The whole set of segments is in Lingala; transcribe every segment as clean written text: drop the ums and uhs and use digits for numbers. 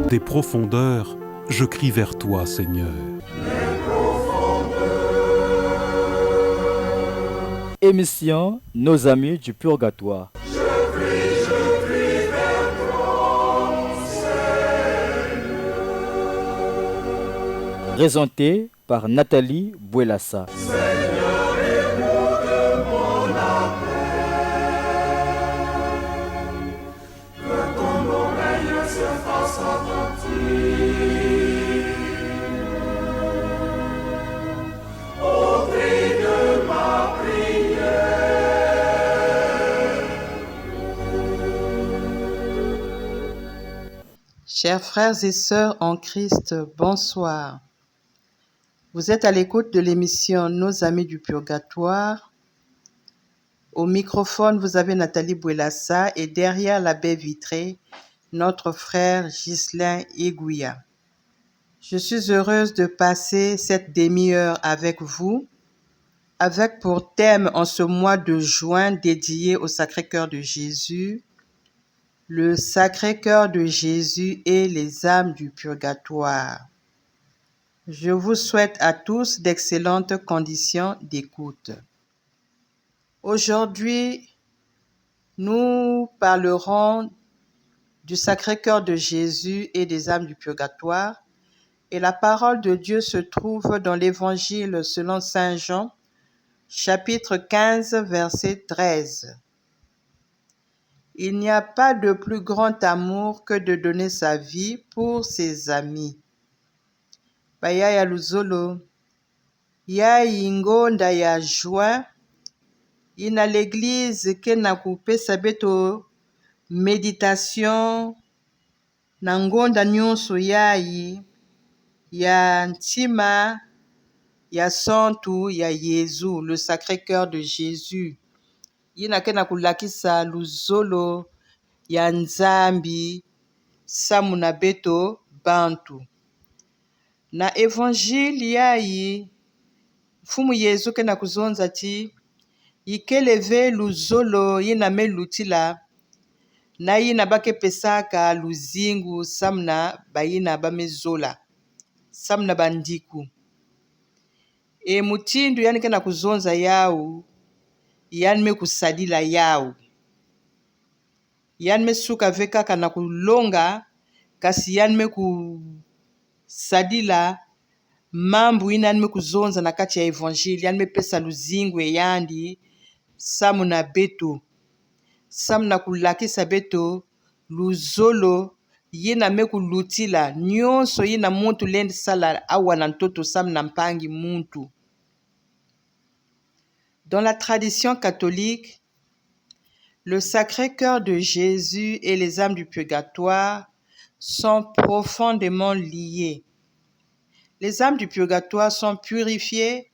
Des profondeurs, je crie vers toi, Seigneur. Émission Nos Amis du Purgatoire. Présenté par Nathalie Bouelassa. Chers frères et sœurs en Christ, bonsoir. Vous êtes à l'écoute de l'émission Nos Amis du Purgatoire. Au microphone, vous avez Nathalie Bouelassa et derrière la baie vitrée, notre frère Ghislain Igouya. Je suis heureuse de passer cette demi-heure avec vous, avec pour thème en ce mois de juin dédié au Sacré-Cœur de Jésus, le Sacré-Cœur de Jésus et les âmes du purgatoire. Je vous souhaite à tous d'excellentes conditions d'écoute. Aujourd'hui, nous parlerons du Sacré-Cœur de Jésus et des âmes du purgatoire, et la parole de Dieu se trouve dans l'Évangile selon Saint Jean, chapitre 15, verset 13. Il n'y a pas de plus grand amour que de donner sa vie pour ses amis. Baya ya luzolo, ya ingonda ya joie, ina l'église ke na kupesa beto méditation na ngonda nyonso yayi ya ntima ya santu ya Yesu, le Sacré-Cœur de Jésus. Yina ke na kulakisa luzolo ya nzambi samu na beto bantu. Na évangile yayi mfumu Yesu ke na kuzonza ti ikeleve luzolo yina me lutila na yina bake pesaka luzingu samna bayina bamezola samna bandiku. E mutindu yani ke na kuzonza yawu yani me kusadila yawu. Yani me suka ve kaka na kulonga kasi yani me kusadila mambu ina yani me kuzonza na kati ya evangile yani me pesa luzingu yandi samu na beto samu na kulakisa beto luzolo yina me kulutila nyonso yina muntu lendi sala awa na ntoto samu na mpangi muntu. Dans la tradition catholique, le Sacré-Cœur de Jésus et les âmes du purgatoire sont profondément liés. Les âmes du purgatoire sont purifiées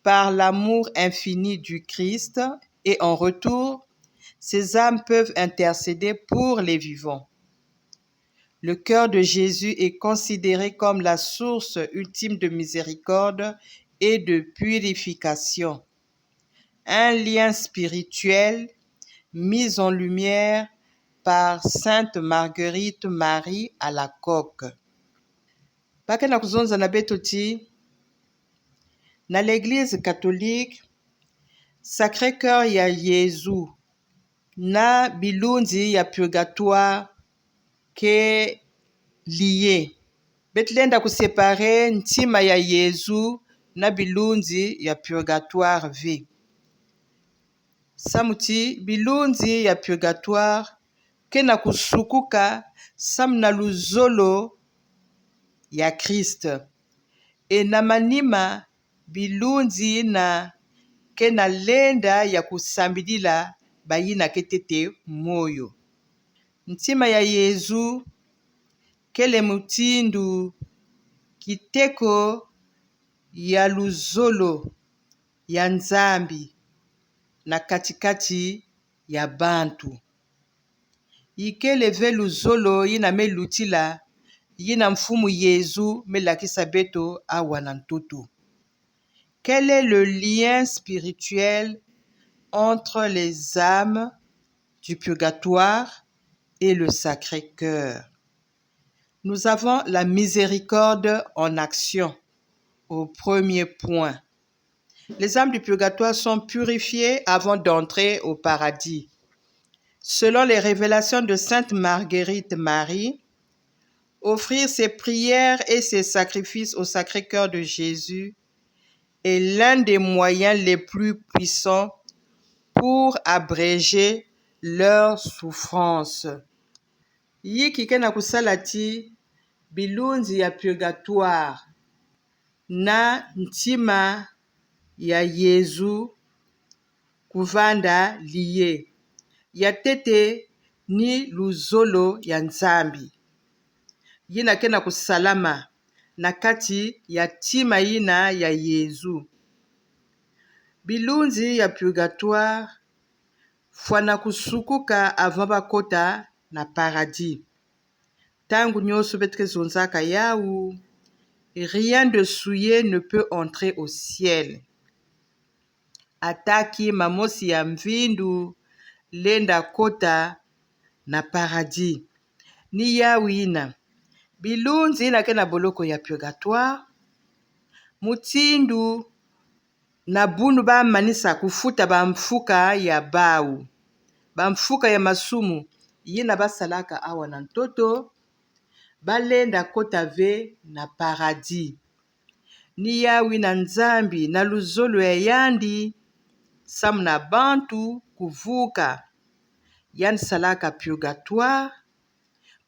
par l'amour infini du Christ et en retour, ces âmes peuvent intercéder pour les vivants. Le cœur de Jésus est considéré comme la source ultime de miséricorde et de purification. Un lien spirituel mis en lumière par Sainte Marguerite Marie Alacoque. Bake na kuzonza na beto ti na l'église catholique, Sacré-Cœur ya Yesu na bilunzi ya purgatoire ke lié. Betlenda kusepare ntima ya Yesu na bilunzi ya purgatoire vi. Samuti bilunzi ya purgatoire ke na kusukuka sam na luzolo ya Christ. E na manima bilunzi na ke na lenda ya kusambidila bayina ketete moyo. Ntima ya Yesu kele mutindu kiteko ya luzolo ya nzambi na katikati ya bantu. Ikeleve luzolo yina me lutila yina mfumu Yesu me lakisa beto awa na ntoto. Quel est le lien spirituel entre les âmes du purgatoire et le Sacré-Cœur? Nous avons la miséricorde en action au premier point. Les âmes du purgatoire sont purifiées avant d'entrer au paradis. Selon les révélations de Sainte Marguerite Marie, offrir ses prières et ses sacrifices au Sacré-Cœur de Jésus est l'un des moyens les plus puissants pour abréger leurs souffrances. Yiki kena kusala ti bilunzi ya purgatoire na ntima ya Yezu kuvanda liye ya tete ni luzolo ya Nzambi. Yina kena kusalama na kati ya ntima yina ya Yezu. Bilunzi ya purgatoire fwana kusukuka avant bakota na paradis. Tangu nyonso betre zonzaka yawu, rien de souillé ne peut entrer au ciel. Ataki mamosi ya mvindu lenda kota na paradis. Ni yawu ina. Bilunzi ina kena boloko ya purgatoire. Mutindu na bunu ba manisa kufuta ba mfuka ya bau. Ba mfuka ya masumu yina basalaka awa na ntoto. Balenda kota ve na paradis. Ni yawi na Nzambi na luzolo ya yandi. Samu na bantu kuvuka. Yan salaka purgatoire.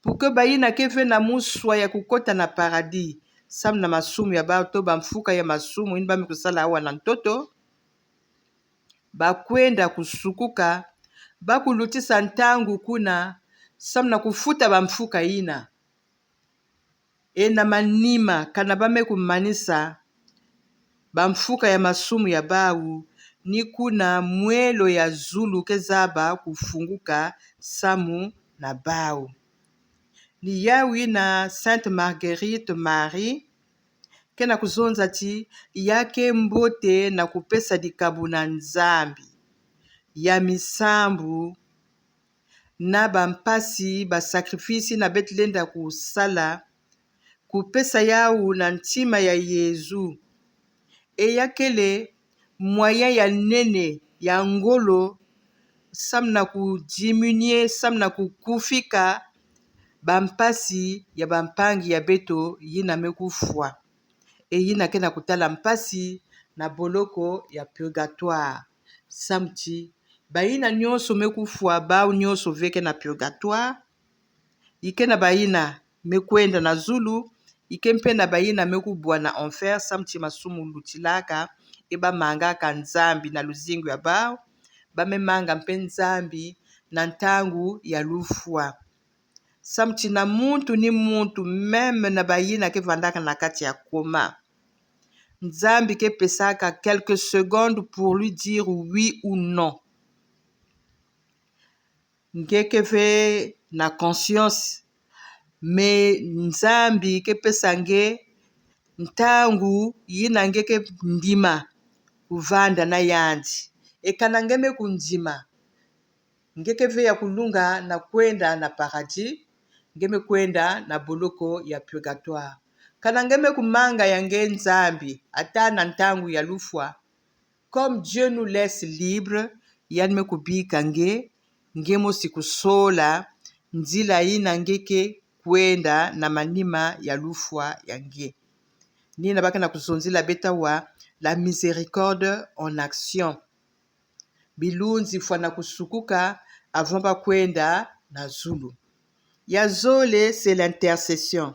Puke bayina keve na muswa ya kukota na paradis. Samu na masumu ya bato ba mfuka ya masumu. Inba mikusala awa na ntoto. Bakwenda kusukuka. Bakulutisa ntangu kuna. Samu na kufuta ba mfuka ina. Na manima kana bame kumanisa bamfuka ya masumu ya bau ni kuna mwelo ya zulu kezaba kufunguka samu na bau. Ni yawi na Sainte Marguerite Marie kena kuzonza ti yake mbote na kupesa dikabu na Nzambi ya misambu na bampasi basakrifisi na betlenda kusala kupesa yawu na ntima ya Yezu. Yakele moyen ya nene ya ngolo samna kudiminue samna kukufika bampasi ya bampangi ya beto yina mekufwa. Yina kena kutala mpasi na boloko ya purgatoire. Samti bayina nyonso mekufwa bau nyonso veke na purgatoire. Ikena bayina mekwenda na zulu. Ikempe na bayina mekubwa na enfer samti masumu lutilaka eba manga ka Nzambi na luzingu ya bao bame manga mpe Nzambi na ntangu ya lufwa samti na muntu ni muntu meme na bayina ke vandaka na kati ya koma Nzambi ke pesaka quelques secondes pour lui dire oui ou non ngeke ve na conscience me Nzambi ke pesange ntangu yina ngeke ndima kuvanda na yandi ekana ngeme kundima ngeke ve ya kulunga na kwenda na paradis ngeme kwenda na boloko ya purgatoire kana ngeme kumanga yange Nzambi ata na ntangu ya lufwa comme Dieu nous laisse libre yanme kubika ngemo sikusola nzila yina ngeke kwenda na manima ya lufwa yange. Nina baka na kuzonzila beta wa la miséricorde en action. Bilunzi fwana kusukuka avant bakwenda na zulu. Yazole, c'est l'intercession.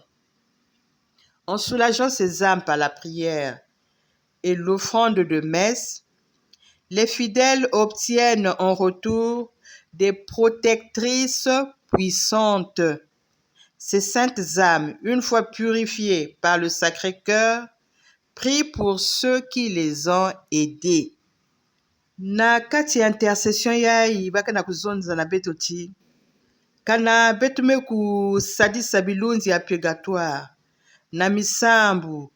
En soulageant ses âmes par la prière et l'offrande de messe, les fidèles obtiennent en retour des protectrices puissantes. Ces saintes âmes, une fois purifiées par le Sacré-Cœur, prient pour ceux qui les ont aidés. Na kati intercession yai baka na kuzonza na betoti kana betume kusadisa bilunzi ya purgatoire na misambu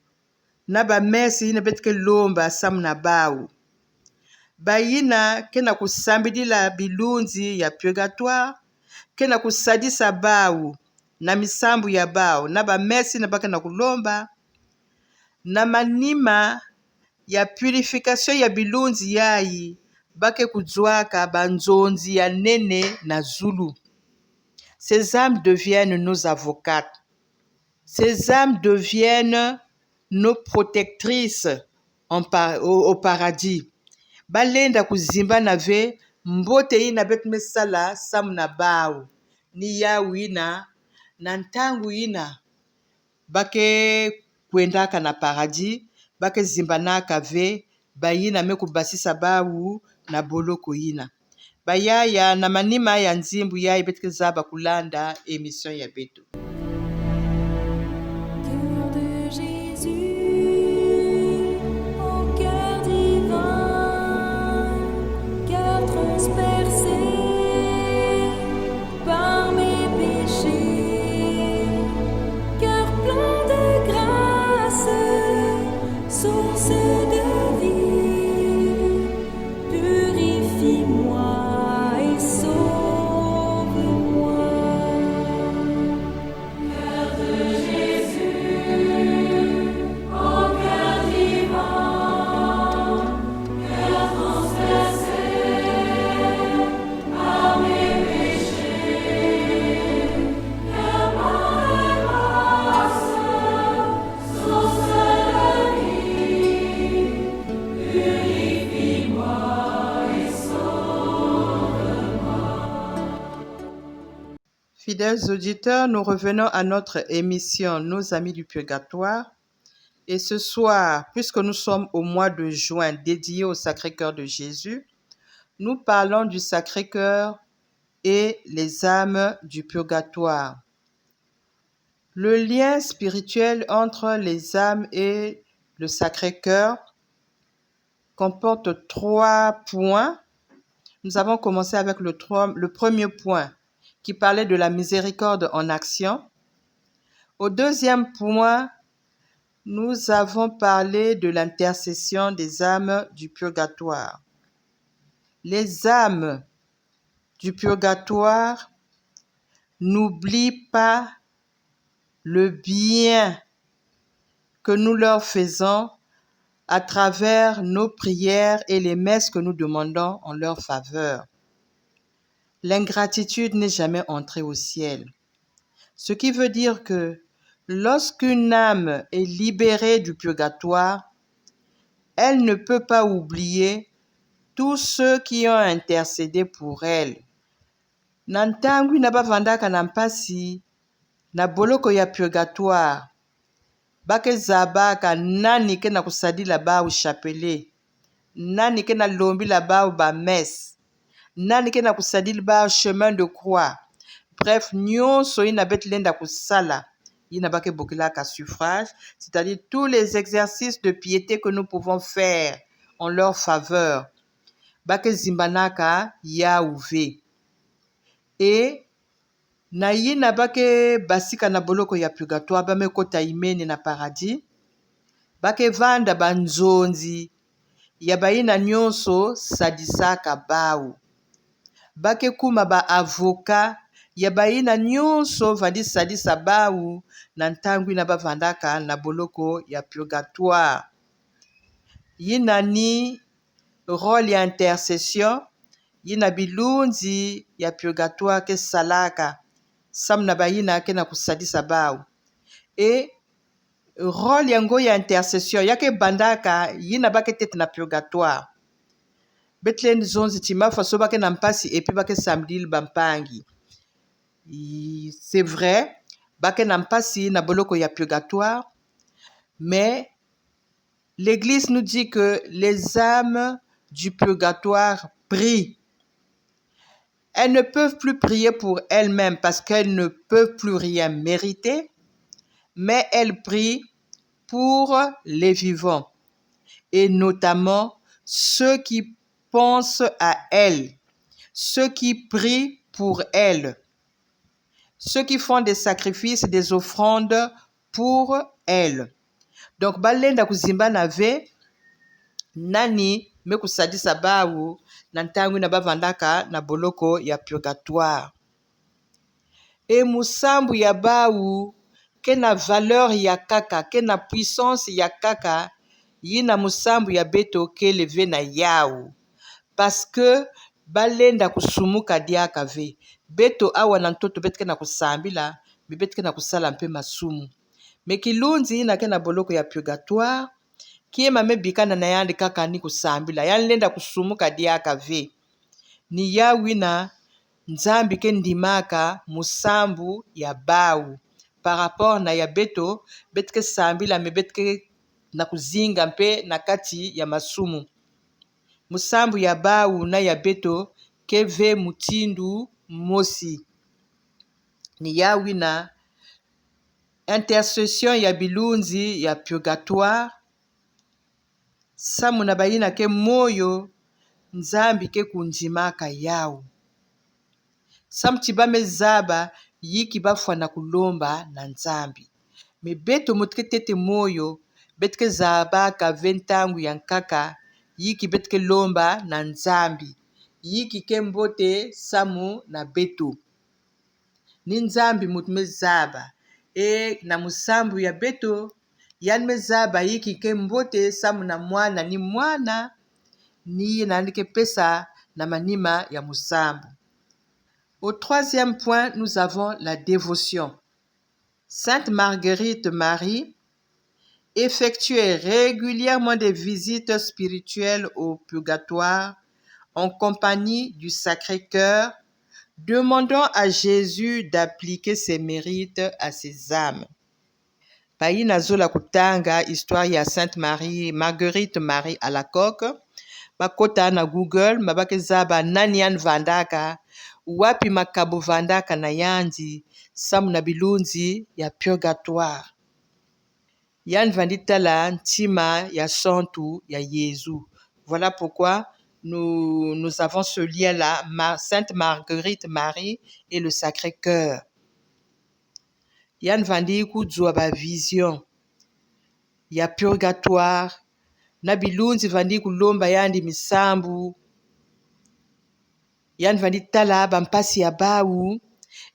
na bamesi ina betike lomba samu na bau bayina kena kusambidila bilunzi ya purgatoire kena kusadisa bau na misambu ya bao na bamesi na bake na kulomba na manima ya purification ya bilunzi yayi bake kudzwaka banzonzi ya nene na zulu. Ces âmes deviennent nos avocates. Ces âmes deviennent nos protectrices au paradis. Balenda kuzimba na ve mbote ina betu mesala samu na bao ni yawu ina na ntangu ina bake kwendaka na paradis bake zimbanaka ve bayina mekubasisa bawu na boloko ina bayaya na manima ya nzimbu yayi betu zaba kulanda émission ya betu. Fidèles auditeurs, nous revenons à notre émission Nos Amis du Purgatoire. Et ce soir, puisque nous sommes au mois de juin dédié au Sacré-Cœur de Jésus, nous parlons du Sacré-Cœur et les âmes du Purgatoire. Le lien spirituel entre les âmes et le Sacré-Cœur comporte 3 points. Nous avons commencé avec le premier point qui parlait de la miséricorde en action. Au deuxième point, nous avons parlé de l'intercession des âmes du purgatoire. Les âmes du purgatoire n'oublient pas le bien que nous leur faisons à travers nos prières et les messes que nous demandons en leur faveur. L'ingratitude n'est jamais entrée au ciel. Ce qui veut dire que lorsqu'une âme est libérée du purgatoire, elle ne peut pas oublier tous ceux qui ont intercédé pour elle. Nantangu na bavandaka na mpasi na boloko ya purgatoire bake zabaka nani ke na kusadila bao chapelet, nani ke na lombila bao ba messe, nani ke na kusadila bao chemin de croix. Bref, nyonso ina betlenda kusala ina bake bokilaka suffrage, c'est-à-dire tous les exercices de piété que nous pouvons faire en leur faveur. Bake zimbanaka ya uve. Et na yina bake basika na boloko ya purgatoire bame kota imene na paradis, bake vanda banzonzi ya bayina nyonso sadisaka bao. Bake kuma ba avoka ya bayina nyonso vandi sadisa bao na ntangu ina bavandaka na boloko ya purgatoire. Yina ni rôle ya intercession, yina bilunzi ya purgatoire ke salaka samna bayina ke na kusadisa bao. Et rôle yango ya intercession yake bandaka yina bake tete na purgatoire. Betlen zonzi tima faso bake na mpasi epi bake samdil bampangi. C'est vrai, bake na mpasi na boloko ya purgatoire, mais l'Église nous dit que les âmes du purgatoire prient. Elles ne peuvent plus prier pour elles-mêmes parce qu'elles ne peuvent plus rien mériter, mais elles prient pour les vivants, et notamment ceux qui pensent à elles, ceux qui prient pour elles, ceux qui font des sacrifices, des offrandes pour elles. Donc, balenda kuzimba na ve nani me kusadisa bawu na ntangu na bavandaka na boloko ya purgatoire. e musambu ya bawu ke na valeur ya kaka ke na puissance ya kaka yi na musambu ya beto ke leve na yawu parce que balenda kusumuka diaka ve beto awa na ntoto beti ke na kusambila me beti ke na kusala mpe masumu me kilunzi na ke na boloko ya purgatoire kie mame bikana na yandi kaka ni kusambila yani lenda kusumuka diaka ve ni yawi na nzambi ke ndimaka musambu ya bawu par rapport na ya beto beti ke sambila me beti ke na kuzinga mpe na kati ya masumu musambu ya bawu na ya beto ke ve mutindu mosi ni yawi na intercession ya bilunzi ya purgatoire samu na bayina ke moyo nzambi ke kundimaka yawu samu tshibame zaba yiki bafwa na kulomba na nzambi me beto mutu ke tete moyo beti ke zabaka ve ntangu ya nkaka yiki beti ke lomba na nzambi yiki ke mbote samu na beto ni nzambi mutu me zaba na musambu ya beto yani me zaba yiki ke mbote samu na mwana ni mwana ni nandi ke pesa na manima ya musambu. Au troisième point, nous avons la dévotion. Sainte Marguerite Marie effectuait régulièrement des visites spirituelles au purgatoire en compagnie du Sacré-Cœur, demandant à Jésus d'appliquer ses mérites à ses âmes. Pai nazola kutanga histoire ya Sainte Marie, Marguerite Marie Alacoque, bakota na Google mabake zaba nani yan vandaka wapi makabo vandaka na yandi samu na bilunzi ya purgatoire yan vandi tala ntima ya santu ya Jésus. Voilà pourquoi nous avons ce lien-là, Sainte Marguerite Marie et le Sacré-Cœur. Yan vandi kudzwa ba vision ya purgatoire na bilunzi vandi kulomba yandi misambu yani vandi tala bampasi ya bawu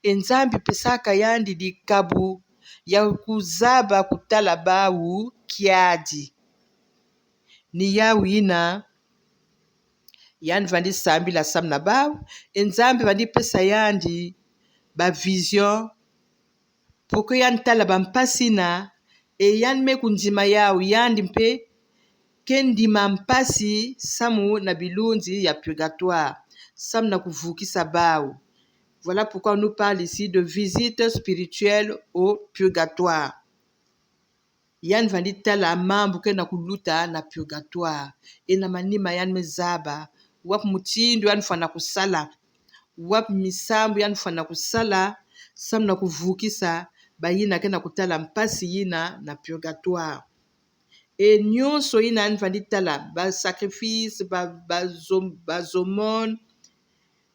enzambi pesaka yandi dikabu ya kuzaba kutala bawu kiadi ni yawina yani vandi sambila samu na bawu enzambi vandi pesa yandi ba vision poko yani tala bampasi na yani me kundima yawu yandi mpe kendima mpasi samu na bilunzi ya purgatoire samu na kuvukisa bawu. Voilà pourquoi on nous parle ici de visite spirituelle au purgatoire. Yan vandi tala mambu ke na kuluta na purgatoire na manima yan mezaba wap mutindu yan fana kusala wap misambu yan fana kusala samu na kuvukisa bayina ke na kutala mpasi yina na purgatoire. Nyonso yina yan vandi tala ba sacrifice ba zomone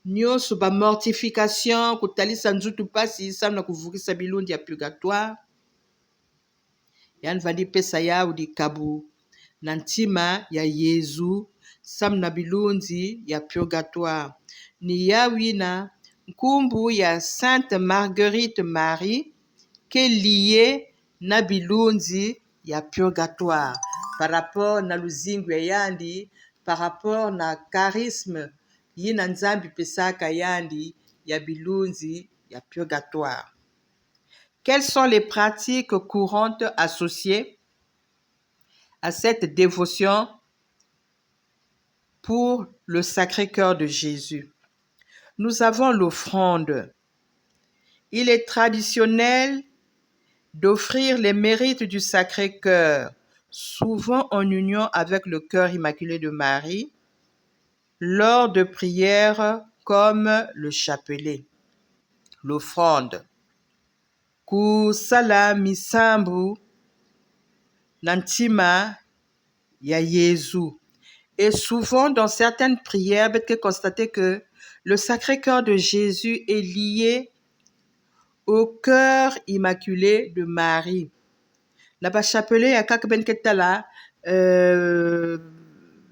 nyonso ba mortification kutalisa nzutu pasi samu na kuvukisa bilundi ya purgatoire yani vandi pesa yawu dikabu na ntima ya Yesu samu na bilunzi ya purgatoire ni yawina nkumbu ya Sainte Marguerite Marie ke liye na bilunzi ya purgatoire par rapport na luzingu ya yandi par rapport na charisme yina nzambi pesaka yandi ya bilunzi ya purgatoire. Quelles sont les pratiques courantes associées à cette dévotion pour le Sacré-Cœur de Jésus? Nous avons l'offrande. Il est traditionnel d'offrir les mérites du Sacré-Cœur, souvent en union avec le cœur immaculé de Marie, lors de prières comme le chapelet. L'offrande. Kusala misambu na ntima ya Jésus. Et souvent dans certaines prières, vous pouvez constater que le Sacré-Cœur de Jésus est lié au cœur immaculé de Marie. Na ba chapelet ya kaka ben ketala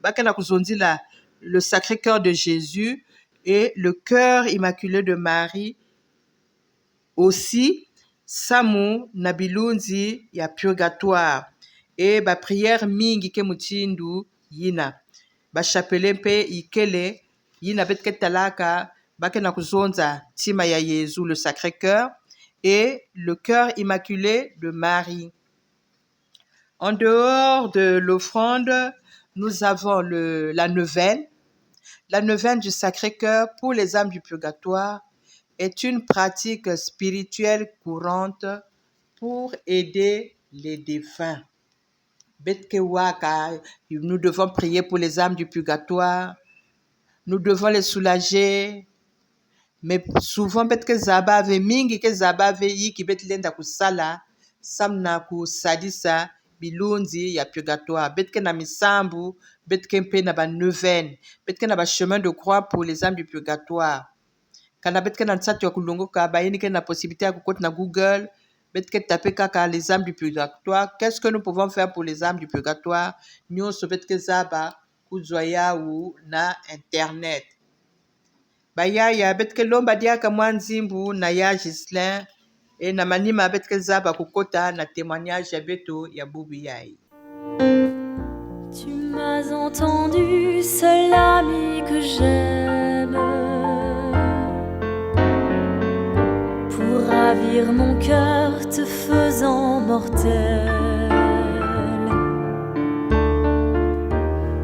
bakana kuzondi la le Sacré-Cœur de Jésus et le cœur immaculé de Marie aussi samu na bilunzi ya purgatoire e bapriere mingi ke muchindu yina bachapele mpe ikele yina beti ke talaka bake na kuzonza ntima ya Yezu le Sacré-Cœur et le cœur immaculé de Marie. En dehors de l'offrande, nous avons la neuvaine. La neuvaine du Sacré-Cœur pour les âmes du purgatoire est une pratique spirituelle courante pour aider les défunts. Nous devons prier pour les âmes du purgatoire, nous devons les soulager, mais souvent zabave mingi ke zabave yiki lenda kusala samna kusadisa bilunzi ya purgatoire na misambu mpe na ba neuvaine na ba chemin de croix pour les âmes du purgatoire kana na ntsatu ya kulongoka bayini ke na possibilité ya kokota na Google taper kaka les âmes du purgatoire. Qu'est-ce que nous pouvons faire pour les âmes du purgatoire? Nyonso zaba kuzwa ou na internet. Bayaya lomba diaka mwanzimbu na ya Gislin et na manima zaba kukota na témoignage ya beto ya bubu yai. Tu m'as entendu, seul ami que j'aime, pour ravir mon cœur te faisant mortel.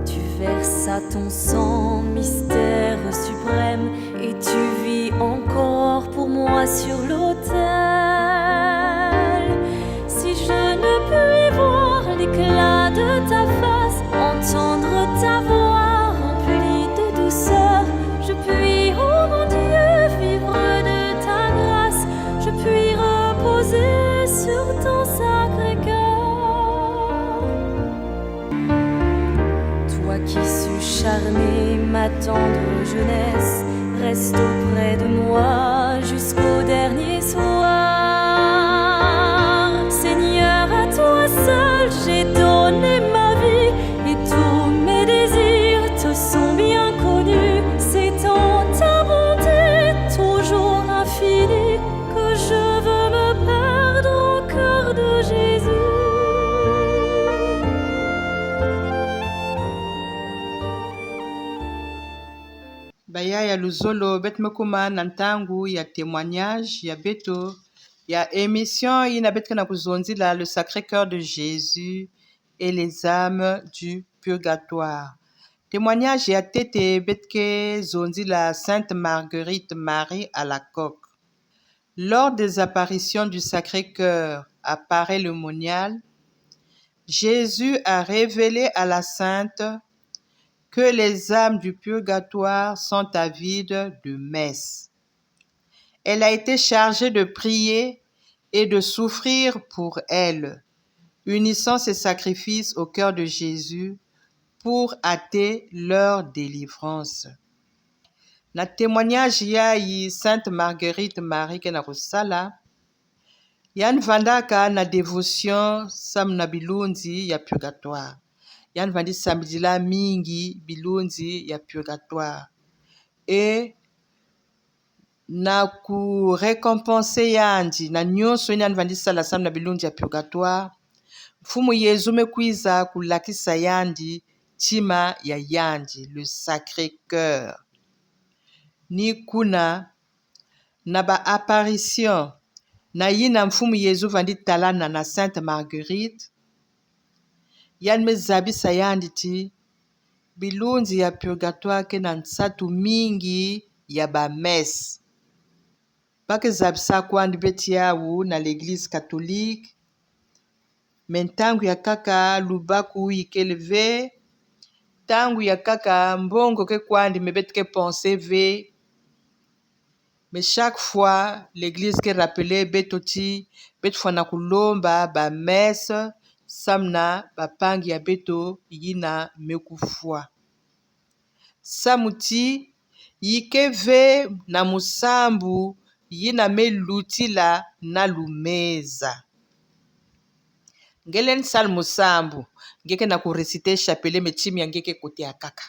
Tu versas ton sang, mystère suprême, et tu vis encore pour moi sur l'autel. Si je ne puis voir l'éclat de ta face, entendre ta voix remplie de douceur, je puis, oh mon Dieu, vivre de ta grâce, je puis reposer sur ton sacré cœur. Toi qui sus charmer ma tendre jeunesse, reste auprès de moi jusqu'au dernier soir. Seigneur, à toi seul j'ai donné ma vie, et tous mes désirs te sont bien connus. C'est en ta bonté toujours infinie que je veux me perdre au cœur de Jésus. Bayaya luzolo mekuma nantangu ya témoignage ya beto ya émission ina na kuzonzila le Sacré-Cœur de Jésus et les âmes du purgatoire. Témoignage ya tete betke zonzila Sainte Marguerite Marie à la Coque. Lors des apparitions du Sacré-Cœur apparaît le monial, Jésus a révélé à la sainte que les âmes du purgatoire sont avides de messe. Elle a été chargée de prier et de souffrir pour elles, unissant ses sacrifices au cœur de Jésus pour hâter leur délivrance. Na témoignage ya Sainte Marguerite Marie ke na kusala, yan vandaka na dévotion sam na bilunzi ya purgatoire. Yan vandi samedila mingi bilunzi ya purgatoire. Et na ku récompenser yandi na nyonso yan vandi sala sam na bilunzi ya purgatoire. Mfumu Yezu mekwiza kulakisa yandi tima ya yandi, le Sacré-Cœur. Ni kuna na ba apparition na yina mfumu Yezu vandi talana na Sainte Marguerite, yan me zabisa yandi ti bilunzi ya purgatoire ke na nsatu mingi ya ba messe. Bake zabisa kwandi beti yawu na l'église catholique, mentangu ya kaka lubaku ikeleve, tangu ya kaka mbongo ke kwandi mebeti ke pense ve. Mais chaque fois, l'église qui rappelait betoti, betfana kulomba ba messe, samna ba pangi ya beto yina mekufua. Samuti yikeve na musambu yina melutila na lumeza. Ngelen sal musambu ngeke na kureciter chapelet mechimi ngeke kote ya kaka.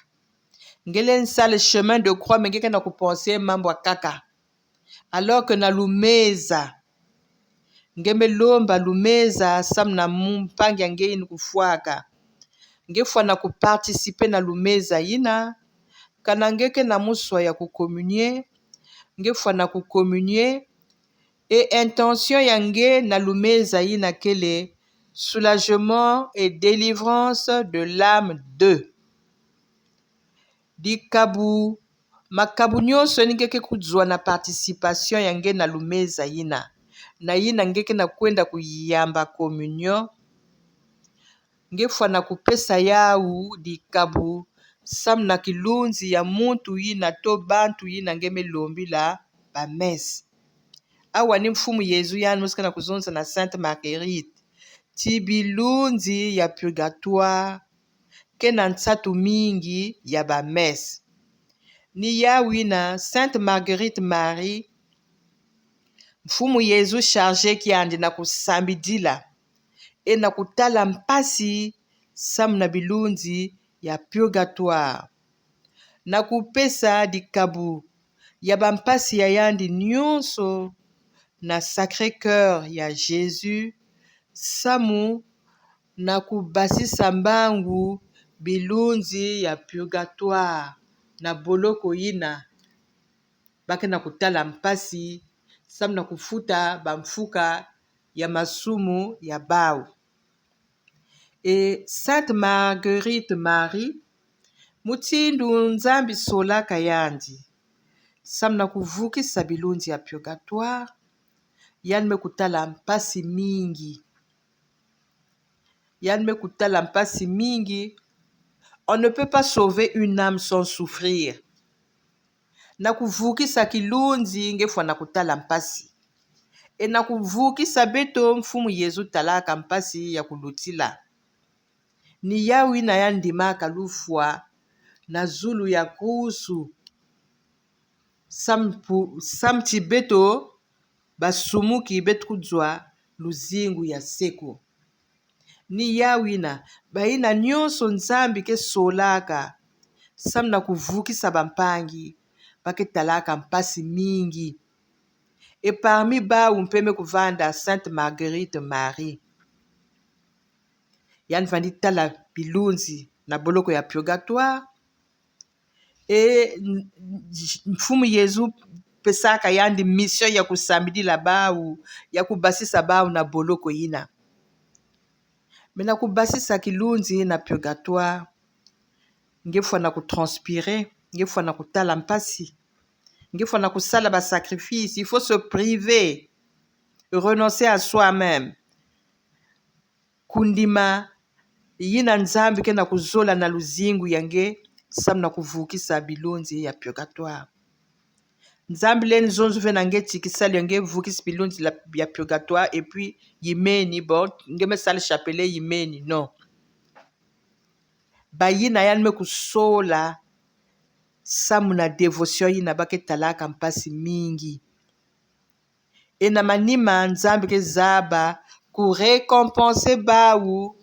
Ngelen sal chemin de croix ngeke na kupenser mambo ya kaka. alors que na lumeza ngeme lomba lumeza sam na mumpangi angeini kufuaka ngefwa na kuparticipe na lumeza yina kana ngeke na muswa ya kukomunie ngefwa na kukomunie et intention yange na lumeza yina kele soulagement et délivrance de l'âme 2 dikabu makabu nyonso ningeke kudzwa na participation yange na lumeza yina na yina ngeke na kwenda kuyamba communion ngefwa na kupesa yawu dikabu sam na kilunzi ya muntu yina to bantu yina ngeme lombi la bamesi awa ni mfumu Yezu yani musikana kuzonza na Sainte Marguerite ti bilunzi ya purgatoire ke na ntsatu mingi ya bamesi ni yawi na Sainte Marguerite Marie mfumu Yezu charge kiandi na kusambidila e na kutala mpasi sam na bilunzi ya purgatoire na kupesa dikabu ya bampasi ya yandi nyonso na Sacré-Cœur ya Jésus samu na kubasisa mbangu bilunzi ya purgatoire na boloko yina bake na kutala mpasi samu na kufuta bamfuka ya masumu ya bau. Et Sainte Marguerite Marie mutindu nzambi solaka yandi samu na kuvukisa bilunzi ya purgatoire yani me kutala mpasi mingi on ne peut pas sauver une âme sans souffrir na kuvukisa kilunzi ngefwa na kutala mpasi e na kuvukisa beto mfumu Yezu talaka mpasi ya kulutila ni yawi na yandimaka lufwa na zulu ya kusu samti beto basumuki betu kudzwa luzingu ya seko ni yawina baina nyonso nzambi ke solaka sam na kuvukisa bampangi bake talaka mpasi mingi et parmi bawu mpeme kuvanda Sainte Marguerite Marie yani vandi tala bilunzi na boloko ya purgatoire et mfumu Yezu pesaka yandi mission ya kusambidila bawu ya kubasisa bawu na boloko yina mena kubasisa kilunzi na purgatoire ngefwa na kutranspire ngefwa na kutala mpasi ngefwa na kusala ba sacrifice il faut se priver renoncer à soi-même kundima yina nzambi ke na kuzola na luzingu yange sam na kuvukisa bilunzi ya purgatoire nzambi leni zonzo ve na nge tikisali yange vukisi bilunzi ya purgatoire et puis yimeni bon ngeme sali chapelet yimeni non bayina yani me kusola samu na devotion yina bake talaka mpasi mingi e na manima nzambi ke zaba ku récompenser bawu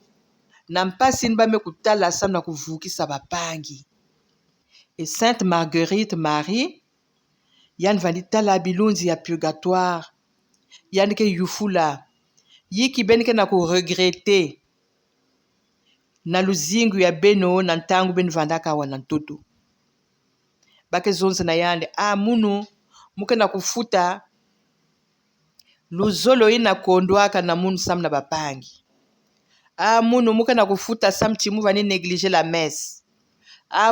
na mpasi nibame kutala samu na kuvukisa bapangi et Sainte Marguerite Marie yani vandi tala bilunzi ya purgatoire yani ke yufula yiki beni ke na kuregrete na luzingu ya beno na ntangu beni vandaka awa na ntoto bake zonze na yande munu muke na kufuta luzolo ina kondwaka na munu sam na bapangi munu muke na kufuta sam timu vani négliger la messe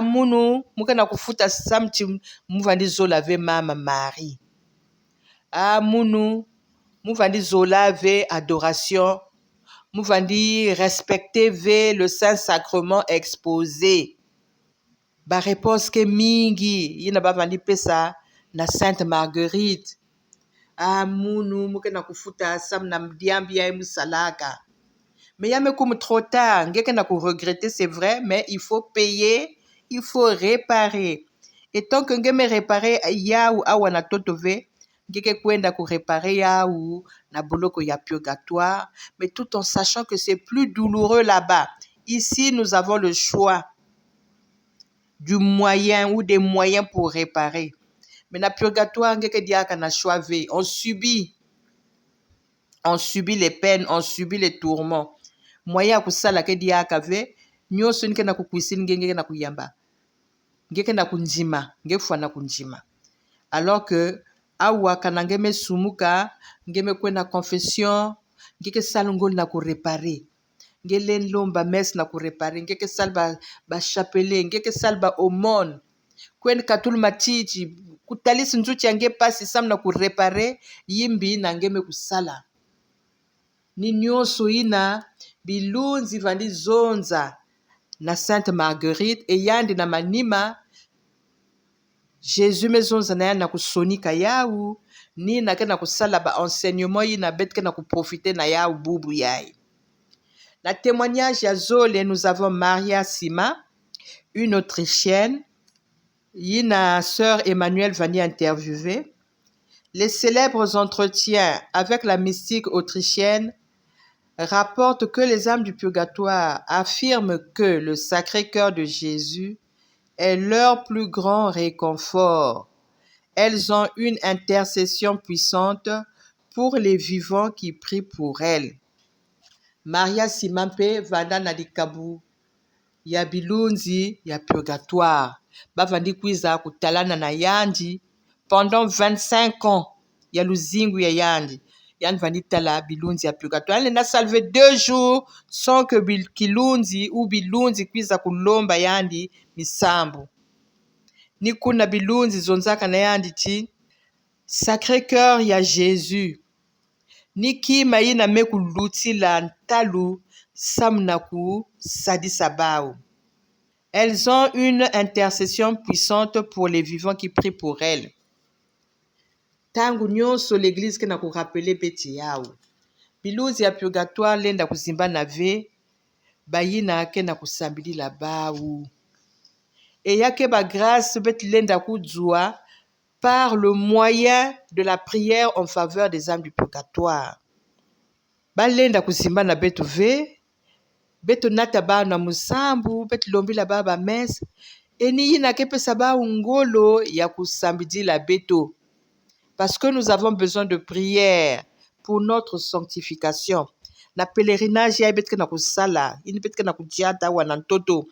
munu muke na kufuta sam timu vandi zola ve mama Marie munu muvandi zola ve adoration muvandi respecter ve le saint sacrement exposé ba réponse ke mingi yina bavandi pesa na Sainte Marguerite munu muke na kufuta sam na mdiambi ya musalaka mais yame comme trop tard ngeke na ku regretter c'est vrai mais il faut payer il faut réparer et tant que ngeme réparer yawu awa na toto ve ngeke kwenda ku réparer yawu na boloko ya purgatoire mais tout en sachant que c'est plus douloureux là-bas. Ici nous avons le choix du moyen ou des moyens pour réparer Mais na purgatoire, on subit les peines, on subit les tourments. Moya kusala ke diaka ve, nyoso nke na kukwisi ngenge na kuyamba. Ngeke na kunjima, ngefwa na kunjima. Alors que awa kana ngeme sumuka, ngeme kwe na confession, ngeke sala ngol na ku réparer. Ngele lomba mes na ku réparer, ngeke sala ba chapelet, ngeke sala ba aumône. Kwen katul matiti, kutalisi nzuti yange pasi sam na ku réparer, yimbi na ngeme kusala. Ni nyonso ina bilunzi vandi zonza na Sainte Marguerite e yandi na manima Jésus mezonza na yana kusonika yawu ni na kena kusala ba enseignement ina bet kena kuprofiter na yawu bubu yai. La témoignage ya Zole, nous avons Maria Sima, une Autrichienne, yina sœur Emmanuel vani interviewée. Les célèbres entretiens avec la mystique autrichienne rapportent que les âmes du purgatoire affirment que le Sacré-Cœur de Jésus est leur plus grand réconfort. Elles ont une intercession puissante pour les vivants qui prient pour elles. Maria Simampe vanda na likabu ya bilunzi ya purgatoire. Bavandi kwiza kutalana na yandi pendant 25 ans ya luzingu ya yandi. Yan vandi tala bilunzi ya purgatoire. Elle n'a salvé 2 jours sans que kilunzi ou bilunzi kwiza kulomba yandi misambu. Ni kuna bilunzi zonzaka na yandi ti Sacré-Cœur ya Jésus. Ni kima yina meku luti la ntalu samnaku sadisa bao. Elles ont une intercession puissante pour les vivants qui prient pour elles. Tangu nyonso l'église kena ku rappeler beti yao. Biluzi ya purgatoire lenda kuzimba na ve, bayina kena kusambili la bao. Et yake ba grâce bet lenda kuzua par le moyen de la prière en faveur des âmes du purgatoire. Balenda kuzimba na betu ve, betu nata ba na musambu, betu lombi la ba ba messe, eni yina kepesa ba ngolo ya kusambidi la betu. Parce que nous avons besoin de prière pour notre sanctification. Na pèlerinage ya betke na kusala, ini betke na kujiata wa na ntoto,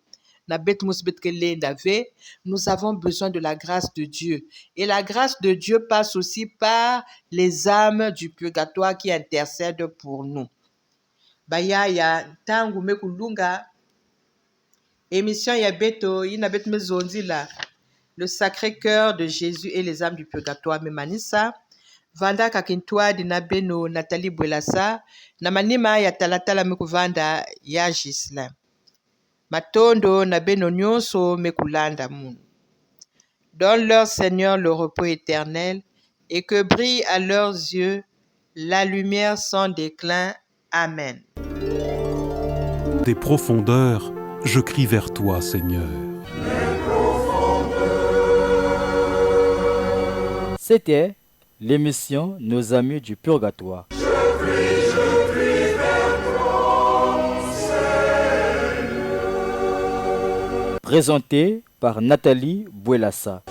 na bet mus betke lenda ve, nous avons besoin de la grâce de Dieu. Et la grâce de Dieu passe aussi par les âmes du purgatoire qui intercèdent pour nous. Baya ya tangu mekulunga, émission ya beto, ina bet mezonzila. Le Sacré-Cœur de Jésus et les âmes du purgatoire memanisa. Vanda kakintwa dina beno Nathalie Bwelasa. Na manima ya talatala mekuvanda ya Gislain. Matondo na beno nyonso mekulanda mun. Donne-leur, Seigneur, le repos éternel et que brille à leurs yeux la lumière sans déclin. Amen. Des profondeurs, je crie vers toi, Seigneur. C'était l'émission Nos Amis du Purgatoire. Je prie vers toi, Seigneur. Présentée par Nathalie Bwelasa.